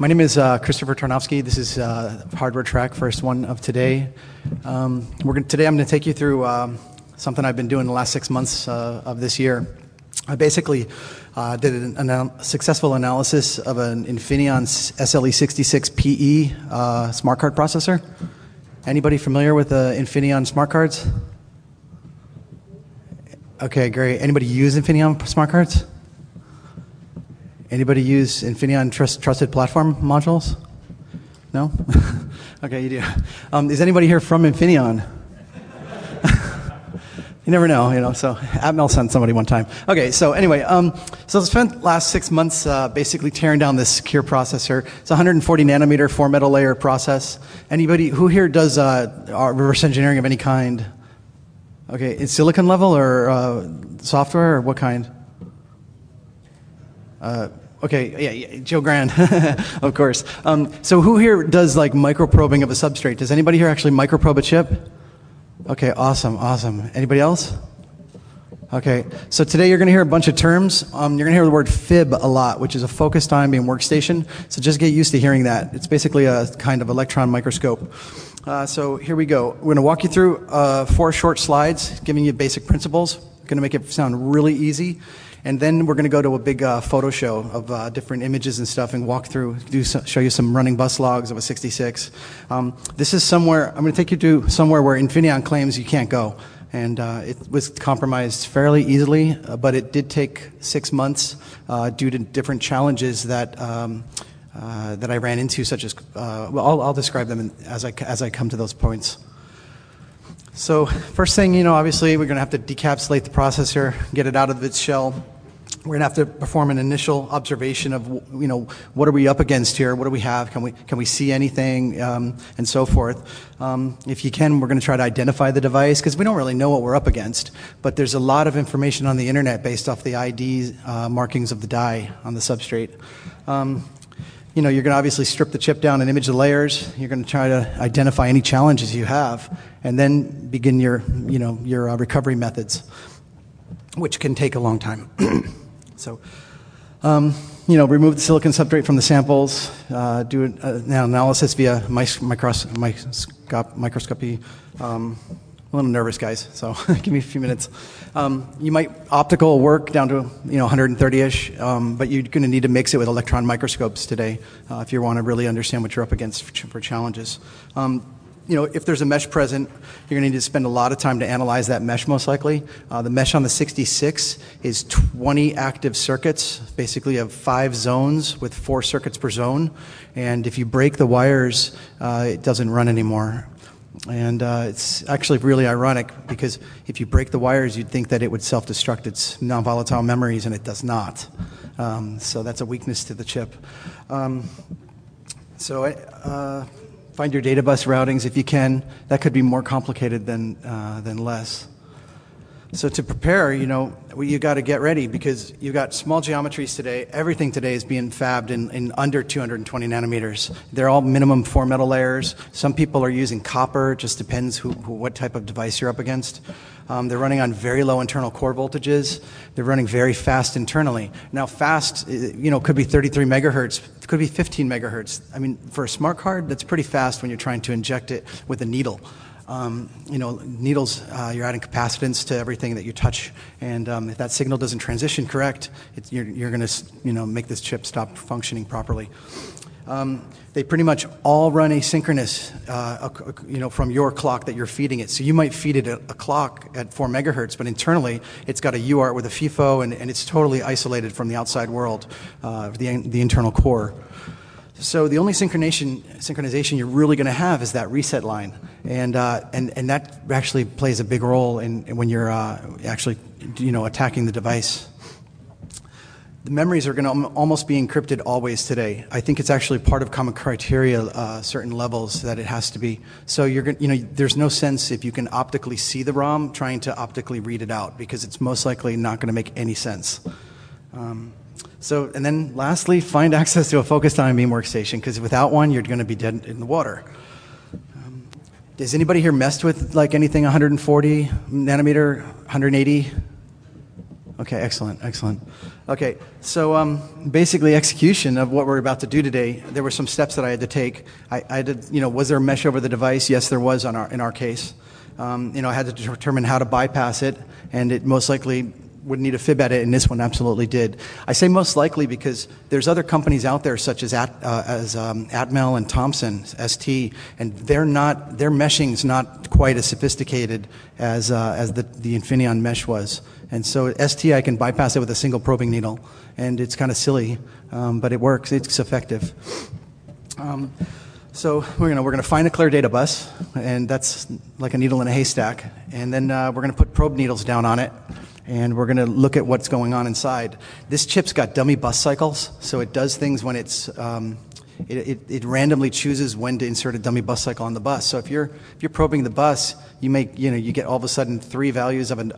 My name is Christopher Tarnowski. This is Hardware Track, first one of today. Today I'm going to take you through something I've been doing the last 6 months of this year. I basically did a successful analysis of an Infineon SLE66PE smart card processor. Anybody familiar with the Infineon smart cards? Okay, great. Anybody use Infineon smart cards? Anybody use Infineon trusted platform modules? No? Okay, you do. Is anybody here from Infineon? You never know, so Atmel sent somebody one time. Okay, so anyway, so I spent the last 6 months basically tearing down this secure processor. It's a 140 nanometer 4 metal layer process. Anybody who here does reverse engineering of any kind? Okay, it's silicon level or software or what kind? Okay, yeah, Joe Grand, of course. So who here does like microprobing of a substrate? Does anybody here actually microprobe a chip? Okay, awesome. Anybody else? Okay, so today you're going to hear a bunch of terms. You're going to hear the word FIB a lot, which is a focus time being workstation. So just get used to hearing that. It's basically a kind of electron microscope. So here we go. We're going to walk you through 4 short slides, giving you basic principles. Going to make it sound really easy. And then we're going to go to a big photo show of different images and stuff and walk through, show you some running bus logs of a 66. This is somewhere, I'm going to take you to somewhere where Infineon claims you can't go. And it was compromised fairly easily, but it did take 6 months due to different challenges that I ran into, such as, well, I'll describe them as I come to those points. So first thing, obviously we're going to have to decapsulate the processor, get it out of its shell. We're going to have to perform an initial observation of, what are we up against here? What do we have? Can we see anything? And so forth. If you can, we're going to try to identify the device because we don't really know what we're up against. But there's a lot of information on the internet based off the ID markings of the die on the substrate. You're going to obviously strip the chip down and image the layers. You're going to try to identify any challenges you have, and then begin your recovery methods, which can take a long time. So, remove the silicon substrate from the samples, do an analysis via microscopy. I'm a little nervous, guys, so give me a few minutes. You might optical work down to 130-ish, but you're going to need to mix it with electron microscopes today if you want to really understand what you're up against for challenges. If there's a mesh present, you're going to need to spend a lot of time to analyze that mesh most likely. The mesh on the 66 is 20 active circuits, basically of 5 zones with 4 circuits per zone. And if you break the wires, it doesn't run anymore. And it's actually really ironic because if you break the wires, you'd think that it would self-destruct its non-volatile memories, and it does not. So that's a weakness to the chip. Find your data bus routings if you can. That could be more complicated than less. So to prepare, you got to get ready because you've got small geometries today. Everything today is being fabbed in under 220 nanometers. They're all minimum 4 metal layers. Some people are using copper. It just depends what type of device you're up against. They're running on very low internal core voltages. They're running very fast internally. Now fast, could be 33 megahertz. It could be 15 megahertz. I mean, for a smart card, that's pretty fast when you're trying to inject it with a needle. Needles, you're adding capacitance to everything that you touch, and if that signal doesn't transition correct, you're going to, make this chip stop functioning properly. They pretty much all run asynchronous, from your clock that you're feeding it. So you might feed it a clock at 4 megahertz, but internally it's got a UART with a FIFO, and it's totally isolated from the outside world, the internal core. So the only synchronization you're really going to have is that reset line, and that actually plays a big role when you're actually attacking the device. The memories are going to almost be encrypted always today. I think it's actually part of common criteria, certain levels that it has to be. So there's no sense if you can optically see the ROM trying to optically read it out because it's most likely not going to make any sense. And then lastly, find access to a focus time beam workstation because without one, you're going to be dead in the water. Has anybody here messed with like anything 140 nanometer, 180? Okay, excellent, excellent. Okay, so basically execution of what we're about to do today, there were some steps that I had to take. I did, was there a mesh over the device? Yes, there was in our case. I had to determine how to bypass it, and it most likely would need a fib edit, and this one absolutely did. I say most likely because there's other companies out there such as Atmel and Thomson, ST, and their meshing's not quite as sophisticated as the Infineon mesh was. And so ST, I can bypass it with a single probing needle, and it's kind of silly, but it works. It's effective. So we're gonna find a clear data bus, and that's like a needle in a haystack, and then we're gonna put probe needles down on it, and we're gonna look at what's going on inside. This chip's got dummy bus cycles, so it does things when it's it randomly chooses when to insert a dummy bus cycle on the bus. So if you're probing the bus, you get all of a sudden three values of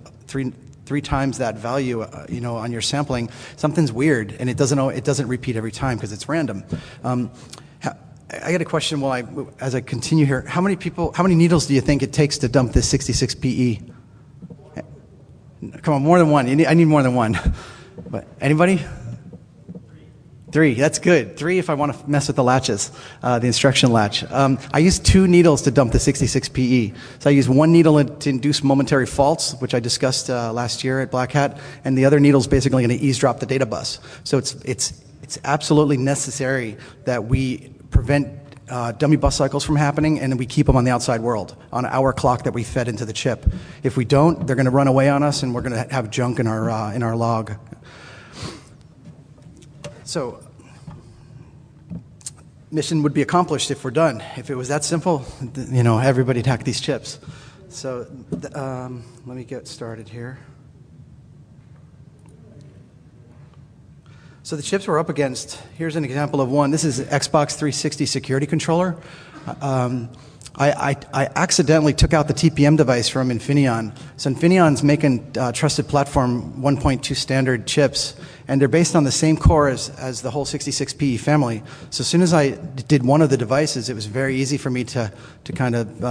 three times that value, on your sampling. Something's weird, and it doesn't repeat every time because it's random. I got a question as I continue here. How many needles do you think it takes to dump this 66 PE? Come on, more than one. I need more than one. But anybody? Three. That's good. Three if I want to mess with the latches, the instruction latch. I use 2 needles to dump the 66 PE. So I use one needle to induce momentary faults, which I discussed last year at Black Hat, and the other needle is basically going to eavesdrop the data bus. So it's absolutely necessary that we prevent dummy bus cycles from happening, and we keep them on the outside world, on our clock that we fed into the chip. If we don't, they're going to run away on us, and we're going to have junk in our log. So, mission would be accomplished if we're done. If it was that simple, everybody'd hack these chips. So, let me get started here. So the chips we're up against, here's an example of one. This is an Xbox 360 security controller. I accidentally took out the TPM device from Infineon. So Infineon's making Trusted Platform 1.2 standard chips, and they're based on the same core as the whole 66PE family. So as soon as I did one of the devices, it was very easy for me to kind of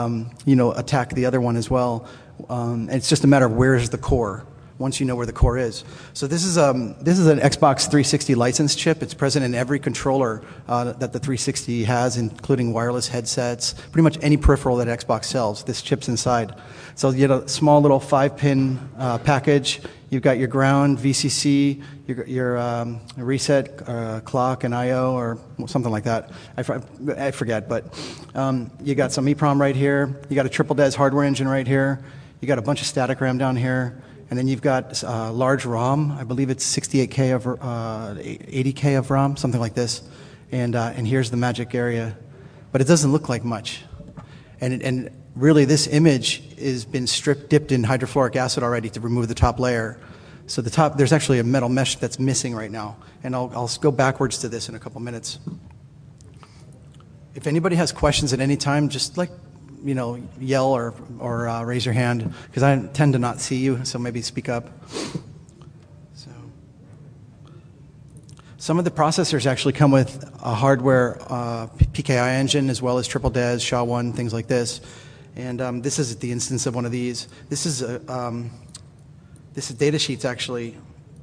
attack the other one as well. It's just a matter of where's the core, once you know where the core is. So this is an Xbox 360 licensed chip. It's present in every controller that the 360 has, including wireless headsets, pretty much any peripheral that Xbox sells. This chip's inside. So you get a small little 5-pin package. You've got your ground, VCC, your reset, clock, and I/O, or something like that. I forget, but you got some EEPROM right here. You got a triple DES hardware engine right here. You got a bunch of static RAM down here. And then you've got large ROM. I believe it's 68K of 80K of ROM, something like this. And here's the magic area, but it doesn't look like much. And really, this image has been dipped in hydrofluoric acid already to remove the top layer. So there's actually a metal mesh that's missing right now. And I'll go backwards to this in a couple minutes. If anybody has questions at any time, just yell or raise your hand, because I tend to not see you, so maybe speak up. So, some of the processors actually come with a hardware PKI engine as well as triple DES, SHA-1, things like this. And this is the instance of one of these. This is data sheet's actually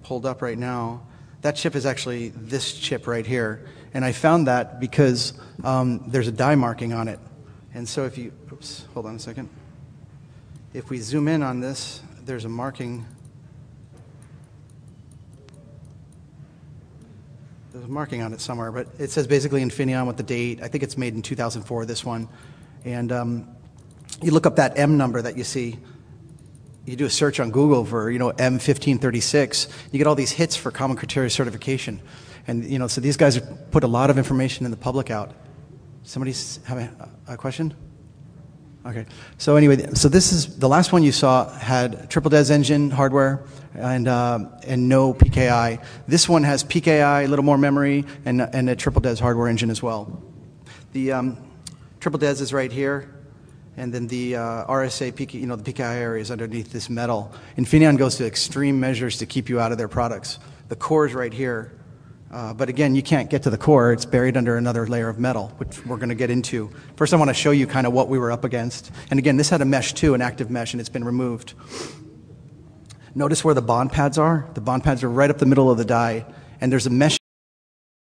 pulled up right now. That chip is actually this chip right here, and I found that because there's a die marking on it. And so if you, hold on a second. If we zoom in on this, there's a marking. There's a marking on it somewhere, but it says basically Infineon with the date. I think it's made in 2004, this one. And you look up that M number that you see. You do a search on Google for, M1536. You get all these hits for common criteria certification. And, so these guys have put a lot of information in the public out. Somebody have a question? Okay. So anyway, so this is the last one you saw had triple DES engine hardware and no PKI. This one has PKI, a little more memory, and a triple DES hardware engine as well. The triple DES is right here, and then the RSA, the PKI area is underneath this metal. Infineon goes to extreme measures to keep you out of their products. The core is right here. But again, you can't get to the core. It's buried under another layer of metal, which we're going to get into. First, I want to show you kind of what we were up against. And again, this had a mesh too, an active mesh, and it's been removed. Notice where the bond pads are? The bond pads are right up the middle of the die, and there's a mesh